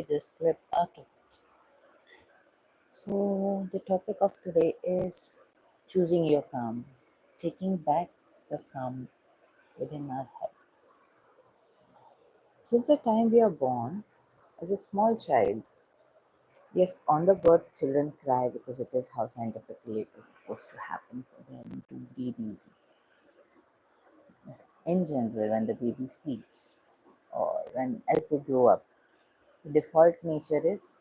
you this clip afterwards. So, the topic of today is choosing your calm, taking back the calm within our head. Since the time we are born, as a small child, yes, on the birth, children cry because it is how scientifically it is supposed to happen for them to breathe easy. In general, when the baby sleeps or when as they grow up, the default nature is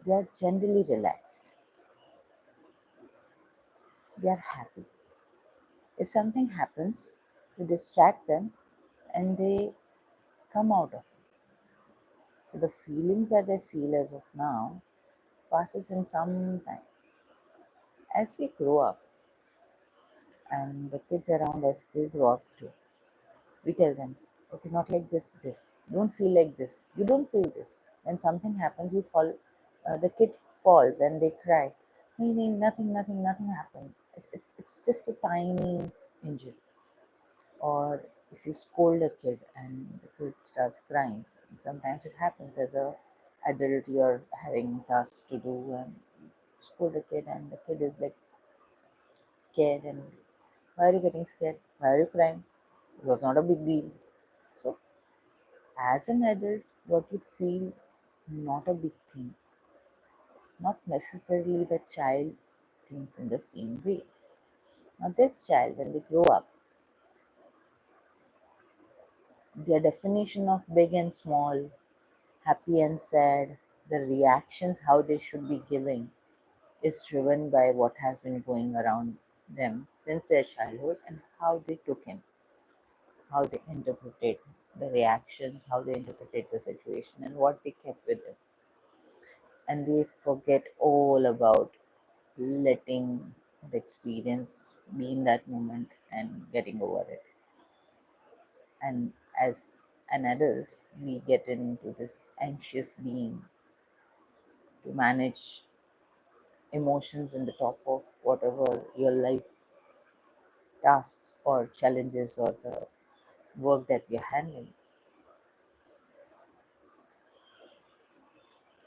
they are generally relaxed, they are happy. If something happens, to distract them and they come out of it. So the feelings that they feel as of now passes in some time. As we grow up and the kids around us they grow up too, we tell them, okay, not like this. Don't feel like this. You don't feel this. When something happens, you fall. The kid falls and they cry. Meaning nothing happened. It's just a tiny injury. Or if you scold a kid and the kid starts crying, sometimes it happens as a adult you're having tasks to do and scold the kid and the kid is like scared and why are you getting scared? Why are you crying? It was not a big deal. So as an adult, what you feel not a big thing, not necessarily the child thinks in the same way. Now this child when they grow up, their definition of big and small, happy and sad, the reactions how they should be giving is driven by what has been going around them since their childhood and how they took in, how they interpreted the reactions, how they interpreted the situation, and what they kept with them. And they forget all about letting the experience be in that moment and getting over it. And as an adult, we get into this anxious being to manage emotions in the top of whatever real life tasks or challenges or the work that we are handling.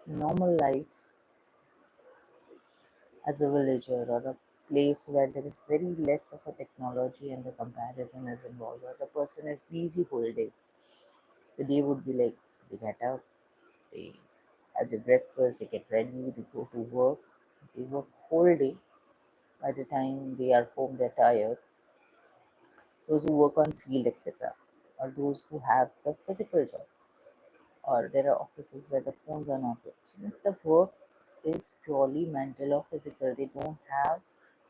Normal life as a villager or a place where there is very less of a technology and the comparison is involved, or the person is busy whole day. The day would be like they get up, they have their breakfast, they get ready, they go to work, they work whole day. By the time they are home, they're tired. Those who work on field, etc., or those who have the physical job, or there are offices where the phones are not working. So means the work is purely mental or physical. They don't have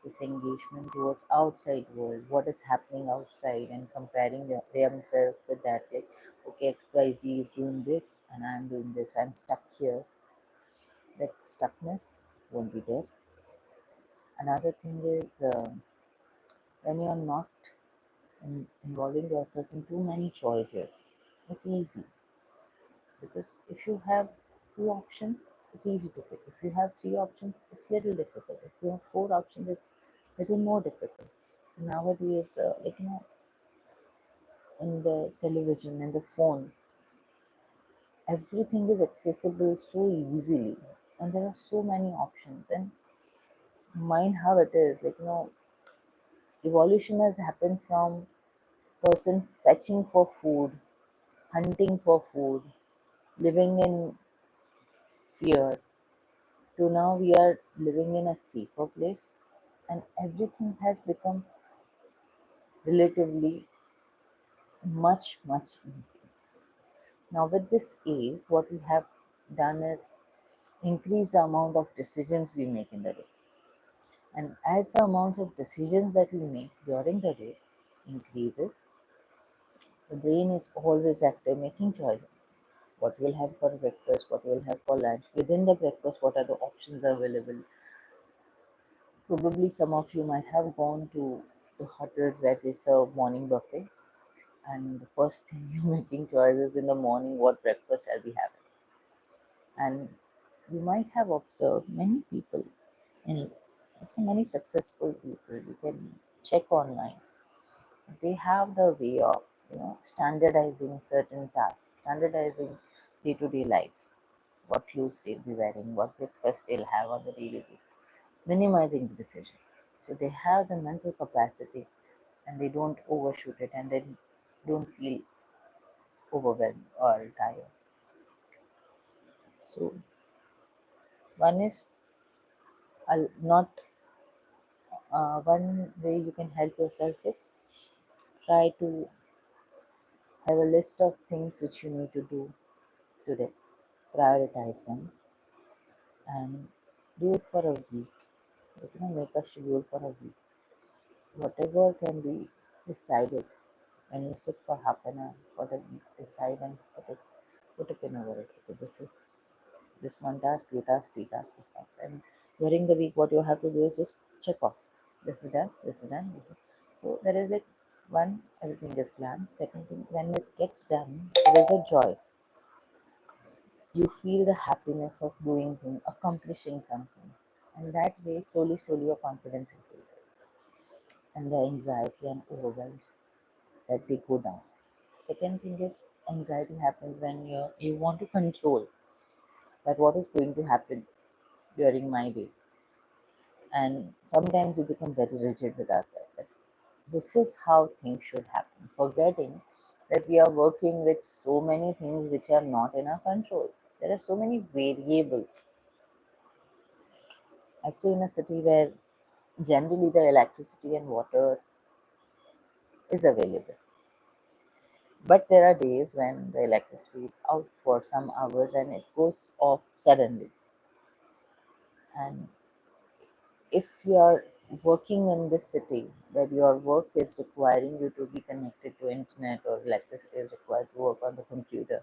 this engagement towards outside world, what is happening outside, and comparing themselves with that. Like, okay, XYZ is doing this, and I'm doing this. I'm stuck here. That stuckness won't be there. Another thing is when you're not involving yourself in too many choices, it's easy because if you have two options, it's easy to pick. If you have three options, it's little difficult. If you have four options, it's little more difficult. So nowadays, in the television, in the phone, everything is accessible so easily, and there are so many options. And mind how it is, evolution has happened from person fetching for food, hunting for food, living in fear, to now we are living in a safer place and everything has become relatively much easier. Now with this ease, what we have done is increase the amount of decisions we make in the day. And as the amount of decisions that we make during the day increases, the brain is always active making choices. What we'll have for breakfast, what we'll have for lunch. Within the breakfast, what are the options available? Probably some of you might have gone to the hotels where they serve morning buffet, and the first thing you're making choices in the morning, what breakfast I'll be having. And you might have observed many people, in many successful people, you can check online. They have the way of standardizing certain tasks, standardizing day-to-day life, what clothes they'll be wearing, what breakfast they'll have on the daily basis, minimizing the decision. So they have the mental capacity and they don't overshoot it and they don't feel overwhelmed or tired. So one is not one way you can help yourself is try to have a list of things which you need to do today, prioritize them, and do it for a week. Make a schedule for a week. Whatever can be decided when you sit for half an hour for the week, decide and put a pin over it. Okay, this is this one task, two tasks, three tasks, four tasks. And during the week, what you have to do is just check off. This is done, this is done, this is. So there is like one, everything is planned. Second thing, when it gets done, there is a joy. You feel the happiness of doing things, accomplishing something. And that way, slowly, slowly, your confidence increases. And the anxiety and overwhelms that they go down. Second thing is anxiety happens when you want to control that what is going to happen during my day. And sometimes you become very rigid with ourselves. That this is how things should happen, forgetting that we are working with so many things which are not in our control. There are so many variables. I stay in a city where generally the electricity and water is available. But there are days when the electricity is out for some hours and it goes off suddenly. And if you are working in this city where your work is requiring you to be connected to internet or electricity is required to work on the computer,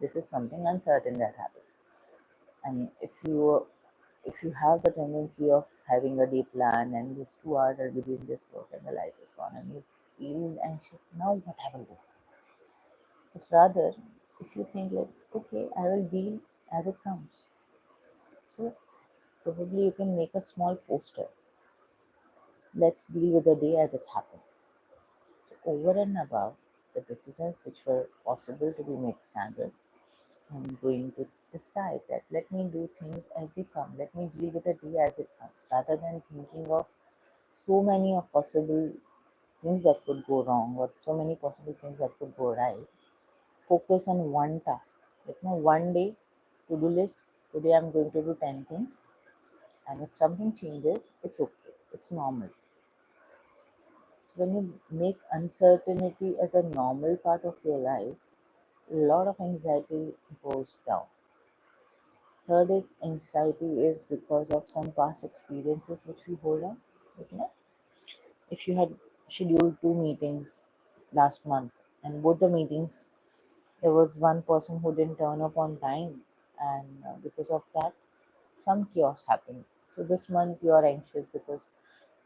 this is something uncertain that happens. And if you have the tendency of having a day plan and these 2 hours I'll be doing this work and the light is gone and you feel anxious, now what I will do? But rather, if you think like, okay, I will deal as it comes. So probably you can make a small poster. Let's deal with the day as it happens. So over and above the decisions which were possible to be made standard, I'm going to decide that let me do things as they come. Let me deal with the day as it comes, rather than thinking of so many of possible things that could go wrong or so many possible things that could go right. Focus on one task. One day to-do list. Today I'm going to do 10 things, and if something changes, it's okay. It's normal. So when you make uncertainty as a normal part of your life, a lot of anxiety goes down. Third is anxiety is because of some past experiences which we hold on. You know, if you had scheduled 2 meetings last month and both the meetings there was one person who didn't turn up on time, and because of that, some chaos happened. So this month you are anxious because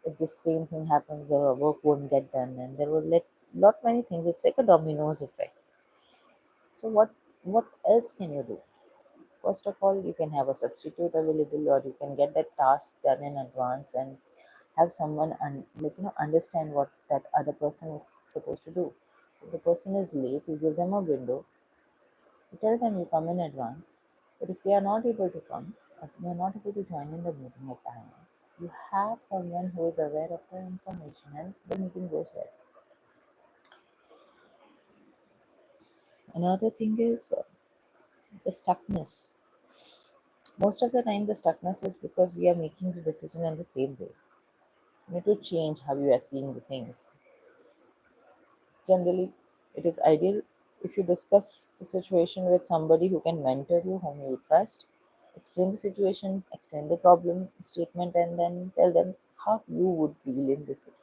if this same thing happens, the work won't get done, and there were lot many things. It's like a dominoes effect. So what else can you do? First of all, you can have a substitute available, or you can get that task done in advance and have someone understand what that other person is supposed to do. If the person is late, you give them a window. You tell them you come in advance. But if they are not able to come, or they are not able to join in the meeting at time, you have someone who is aware of the information and the meeting goes well. Another thing is the stuckness. Most of the time, the stuckness is because we are making the decision in the same way. You need to change how you are seeing the things. Generally, it is ideal if you discuss the situation with somebody who can mentor you, whom you trust. Explain the situation, explain the problem statement, and then tell them how you would deal in this situation.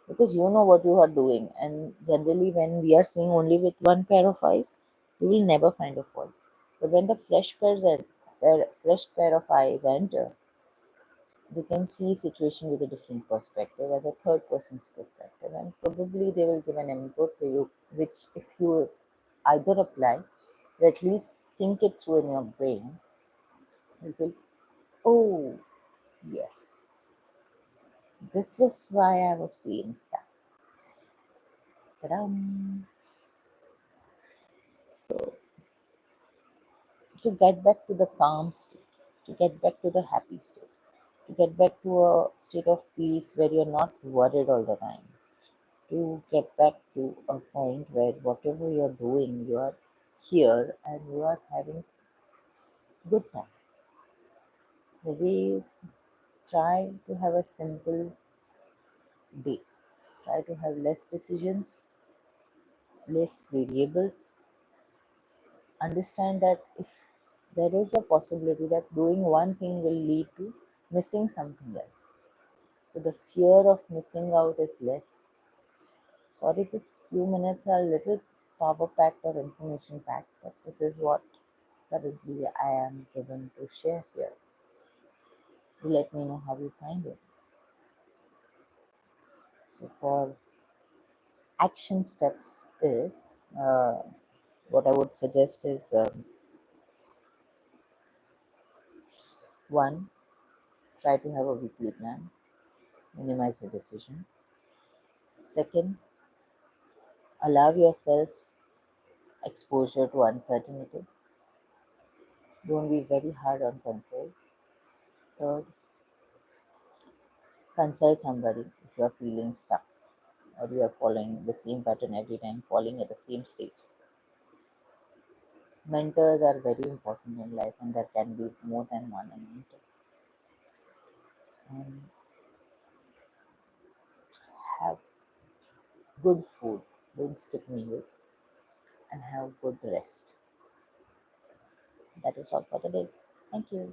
Because you know what you are doing, and generally, when we are seeing only with one pair of eyes, we will never find a fault. But when the fresh pair of eyes enter, they can see situation with a different perspective as a third person's perspective, and probably they will give an input for you which if you either apply or at least think it through in your brain, you feel, oh yes, this is why I was feeling stuck. Ta-dam. So to get back to the calm state, to get back to the happy state, to get back to a state of peace where you're not worried all the time, to get back to a point where whatever you're doing, you are here and you are having good time. The way is, try to have a simple day. Try to have less decisions, less variables. Understand that if there is a possibility that doing one thing will lead to missing something else. So the fear of missing out is less. Sorry, this few minutes are a little power packed or information packed, but this is what currently I am given to share here. You let me know how you find it. So for action steps is what I would suggest is one, try to have a weekly plan, minimize the decision. Second, allow yourself exposure to uncertainty. Don't be very hard on control. Third, consult somebody if you are feeling stuck or you are following the same pattern every time, falling at the same stage. Mentors are very important in life, and there can be more than one a mentor. And have good food, don't skip meals, and have good rest. That is all for the day. Thank you.